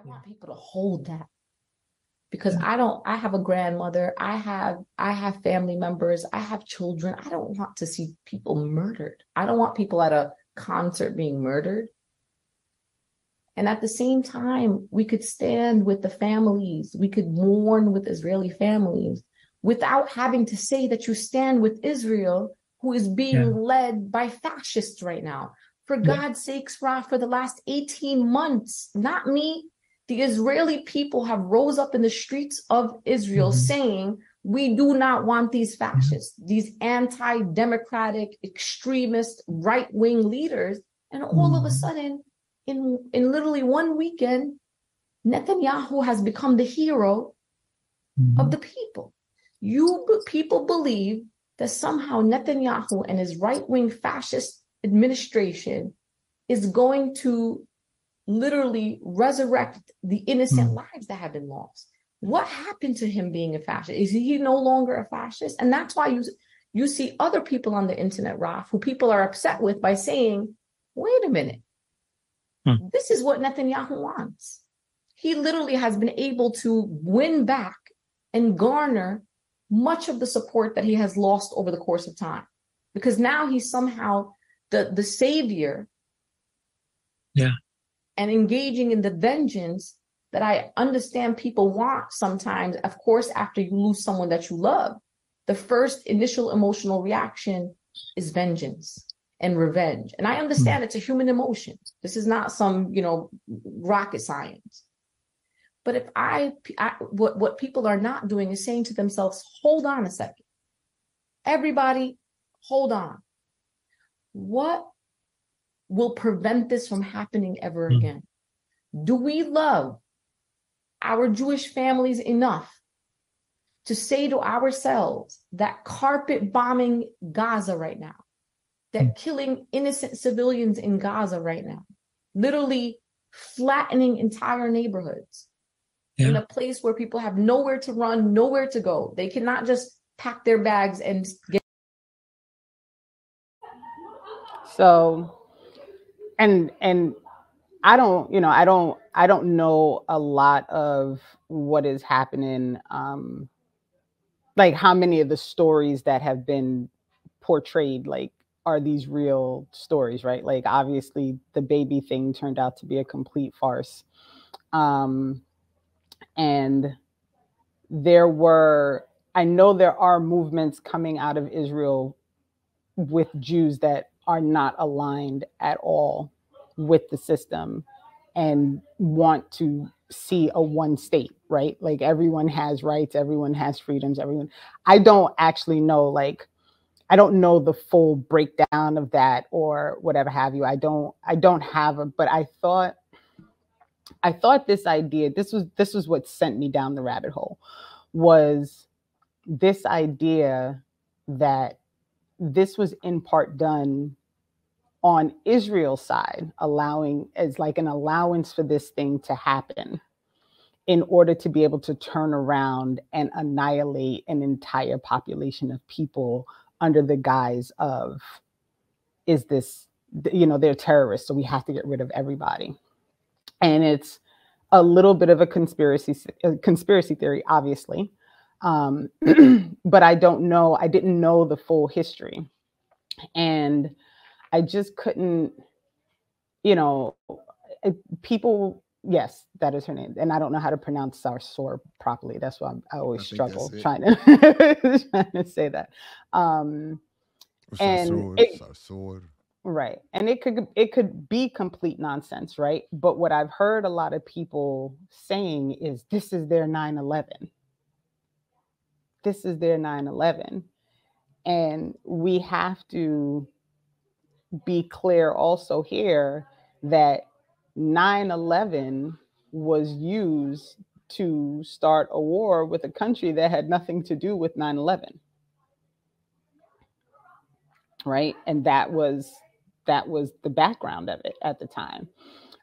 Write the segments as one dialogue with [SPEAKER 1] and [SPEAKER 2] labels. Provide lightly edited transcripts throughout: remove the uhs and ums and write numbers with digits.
[SPEAKER 1] I want people to hold that because I have a grandmother, I have family members, I have children. I don't want to see people murdered. I don't want people at a concert being murdered. And at the same time, we could stand with the families, we could mourn with Israeli families without having to say that you stand with Israel, who is being led by fascists right now. For God's sakes, Ra, for the last 18 months, not me, the Israeli people have rose up in the streets of Israel saying, we do not want these fascists, these anti-democratic, extremist, right-wing leaders. And all of a sudden, in literally one weekend, Netanyahu has become the hero of the people. People believe that somehow Netanyahu and his right-wing fascist administration is going to literally resurrect the innocent lives that have been lost. What happened to him being a fascist? Is he no longer a fascist? And that's why you see other people on the internet, Raf, who people are upset with by saying, wait a minute, this is what Netanyahu wants. He literally has been able to win back and garner much of the support that he has lost over the course of time, because now he's somehow the savior. And engaging in the vengeance that I understand people want sometimes. Of course, after you lose someone that you love, the first initial emotional reaction is vengeance and revenge. And I understand it's a human emotion. This is not some, rocket science. But if what people are not doing is saying to themselves, hold on a second. Everybody, hold on. What will prevent this from happening ever again? Do we love our Jewish families enough to say to ourselves that carpet bombing Gaza right now, that killing innocent civilians in Gaza right now, literally flattening entire neighborhoods in a place where people have nowhere to run, nowhere to go. They cannot just pack their bags and get.
[SPEAKER 2] So, and I don't, I don't know a lot of what is happening. Like how many of the stories that have been portrayed, like, are these real stories, right? Like, obviously the baby thing turned out to be a complete farce. And I know there are movements coming out of Israel with Jews that are not aligned at all with the system and want to see a one state, right? Like everyone has rights, everyone has freedoms, I don't actually know, like, I don't know the full breakdown of that or whatever have you. I don't have but I thought this idea, this was what sent me down the rabbit hole, was this idea that this was in part done on Israel's side, allowing as like an allowance for this thing to happen in order to be able to turn around and annihilate an entire population of people under the guise of, is this, they're terrorists, so we have to get rid of everybody. And it's a little bit of a conspiracy theory, obviously. But I didn't know the full history. And I just couldn't, people, yes, that is her name. And I don't know how to pronounce Sarsour properly. That's why I always struggle trying to say that.
[SPEAKER 3] Sarsour.
[SPEAKER 2] Right. And it could be complete nonsense, right? But what I've heard a lot of people saying is this is their 9/11. This is their 9/11. And we have to be clear also here that 9/11 was used to start a war with a country that had nothing to do with 9/11. Right? And that was the background of it at the time.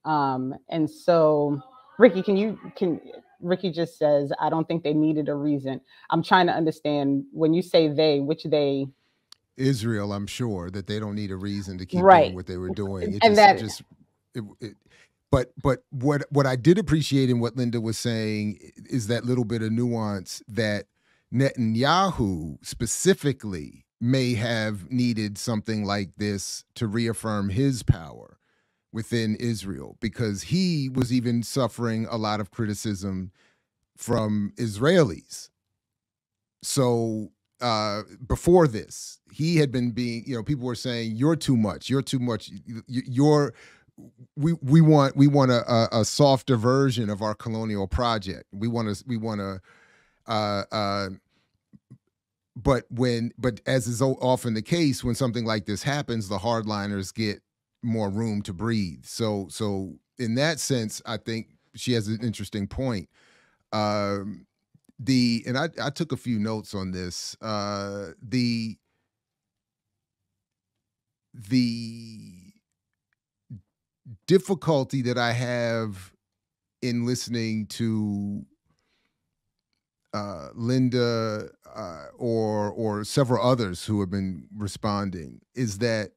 [SPEAKER 2] And so Ricky just says, I don't think they needed a reason. I'm trying to understand, when you say they, which they?
[SPEAKER 3] Israel, I'm sure that they don't need a reason to keep doing what they were doing. but what I did appreciate in what Linda was saying is that little bit of nuance that Netanyahu specifically may have needed something like this to reaffirm his power within Israel, because he was even suffering a lot of criticism from Israelis. So before this, he had been being, people were saying, you're too much, we want a softer version of our colonial project. We want to but as is often the case, when something like this happens, the hardliners get more room to breathe. So in that sense, I think she has an interesting point. And I took a few notes on this. The difficulty that I have in listening to Linda or several others who have been responding is that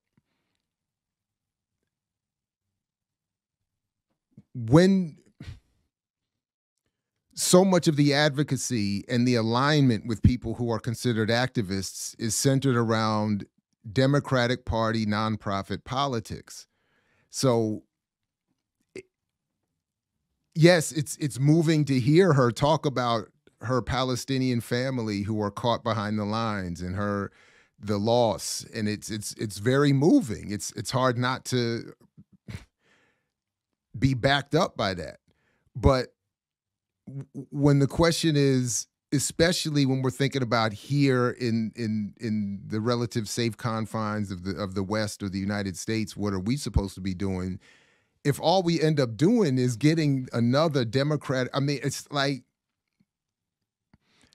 [SPEAKER 3] when so much of the advocacy and the alignment with people who are considered activists is centered around Democratic Party nonprofit politics. So yes, it's moving to hear her talk about her Palestinian family who are caught behind the lines and the loss, and it's very moving. It's hard not to be backed up by that. But when the question is, especially when we're thinking about here in the relative safe confines of the West or the United States, what are we supposed to be doing? If all we end up doing is getting another Democrat, I mean, it's like,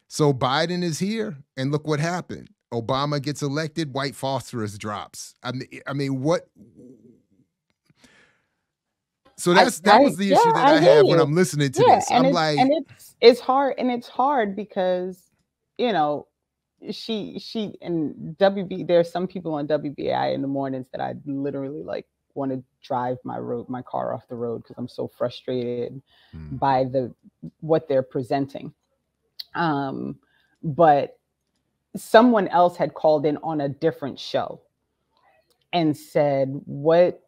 [SPEAKER 3] so Biden is here, and look what happened. Obama gets elected, white phosphorus drops. I mean, what? So that was the issue that I have when I'm listening to this. I'm like,
[SPEAKER 2] and it's hard because, she and WB. There's some people on WBI in the mornings that I literally like want to drive my car off the road because I'm so frustrated by what they're presenting. But someone else had called in on a different show and said, what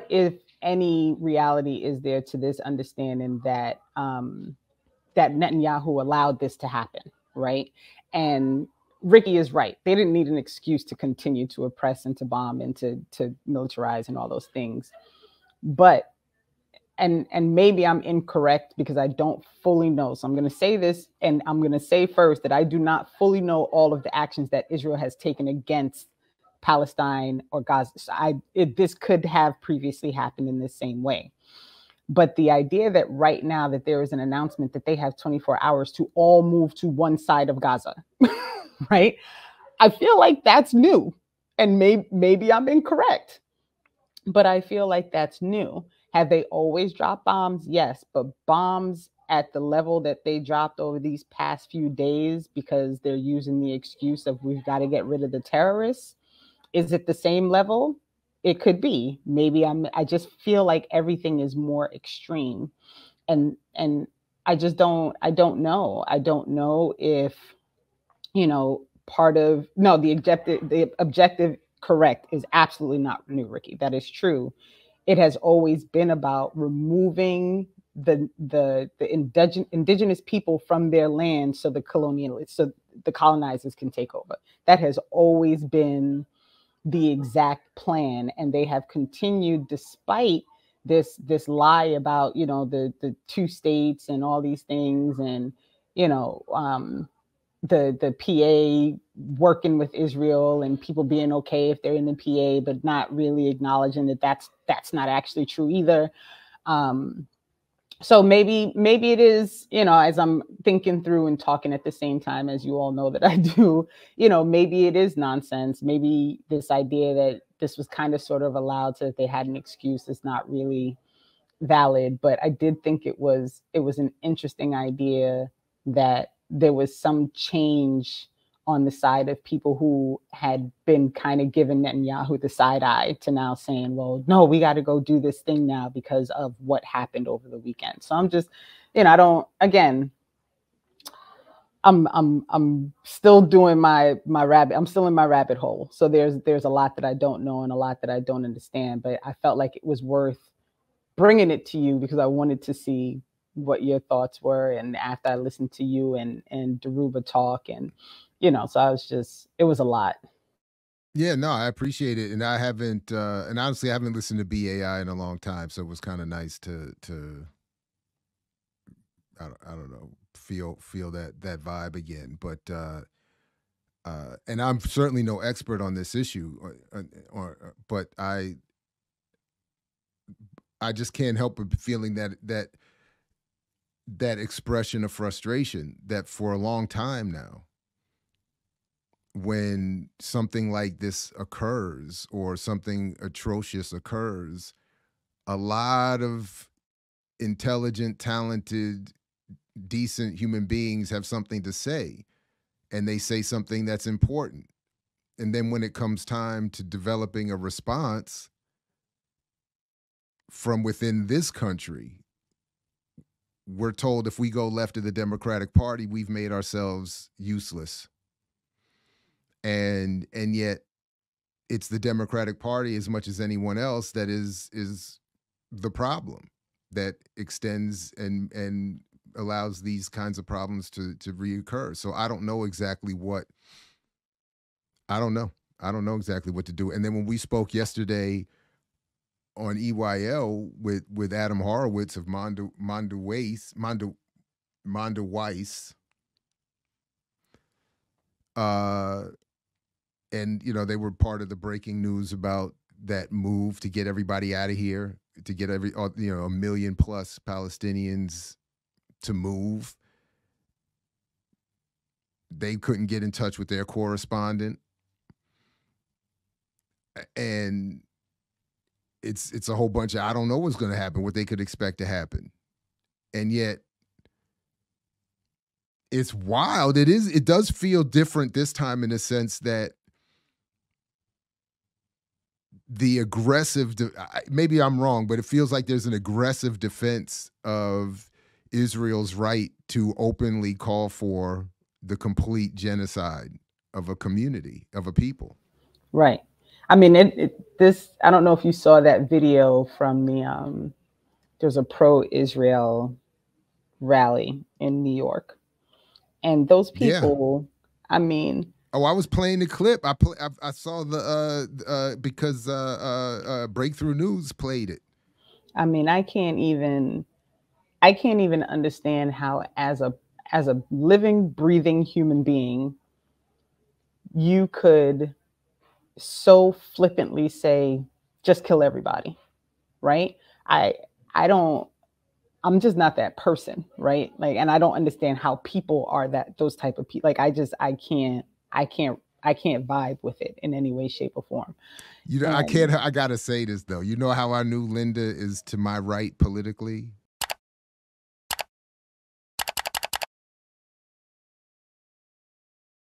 [SPEAKER 2] if any reality is there to this understanding that that Netanyahu allowed this to happen, right? And Ricky is right. They didn't need an excuse to continue to oppress and to bomb and to militarize and all those things. But and maybe I'm incorrect because I don't fully know. So I'm going to say this, and I'm going to say first that I do not fully know all of the actions that Israel has taken against Palestine or Gaza. So this could have previously happened in the same way. But the idea that right now that there is an announcement that they have 24 hours to all move to one side of Gaza, right? I feel like that's new, and maybe I'm incorrect, but I feel like that's new. Have they always dropped bombs? Yes, but bombs at the level that they dropped over these past few days because they're using the excuse of we've got to get rid of the terrorists. Is it the same level? It could be. Maybe I just feel like everything is more extreme. And I don't know. I don't know if, the objective correct is absolutely not new, Ricky. That is true. It has always been about removing the indigenous people from their land so the colonizers can take over. That has always been the exact plan, and they have continued despite this lie about the two states and all these things, and the PA working with Israel and people being okay if they're in the PA, but not really acknowledging that that's not actually true either. So maybe it is, as I'm thinking through and talking at the same time, as you all know that I do, maybe it is nonsense. Maybe this idea that this was kind of sort of allowed so that they had an excuse is not really valid. But I did think it was an interesting idea that there was some change on the side of people who had been kind of giving Netanyahu the side eye to now saying, well, no, we got to go do this thing now because of what happened over the weekend. So I'm just, I don't, again, I'm still doing my rabbit. I'm still in my rabbit hole. So there's a lot that I don't know and a lot that I don't understand, but I felt like it was worth bringing it to you because I wanted to see what your thoughts were. And after I listened to you and Dhoruba talk and, so I was just, it was a lot.
[SPEAKER 3] Yeah, no, I appreciate it. And I haven't, and honestly, I haven't listened to BAI in a long time. So it was kind of nice to I don't know, feel that vibe again. But, and I'm certainly no expert on this issue, but I just can't help but feeling that expression of frustration that for a long time now, when something like this occurs or something atrocious occurs, a lot of intelligent, talented, decent human beings have something to say, and they say something that's important. And then when it comes time to developing a response from within this country, we're told if we go left of the Democratic Party, we've made ourselves useless. And yet it's the Democratic Party as much as anyone else that is the problem that extends and allows these kinds of problems to reoccur. So I don't know exactly what to do. And then when we spoke yesterday on EYL with Adam Horowitz of Monda Weiss, and they were part of the breaking news about that move to get everybody out of here, to get a million plus Palestinians to move. They couldn't get in touch with their correspondent, and it's a whole bunch of I don't know what's going to happen, what they could expect to happen, and yet it's wild. It does feel different this time in the sense that the aggressive, maybe I'm wrong, but it feels like there's an aggressive defense of Israel's right to openly call for the complete genocide of a community, of a people.
[SPEAKER 2] Right. I mean, I don't know if you saw that video from there's a pro-Israel rally in New York. And those people, yeah. I mean,
[SPEAKER 3] I was playing the clip. I saw the because Breakthrough News played it.
[SPEAKER 2] I mean, I can't even understand how as a living, breathing human being, you could so flippantly say, just kill everybody, right? I'm just not that person, right? Like, and I don't understand how people are those type of people. Like, I can't vibe with it in any way, shape, or form.
[SPEAKER 3] I gotta say this though. You know how I knew Linda is to my right politically?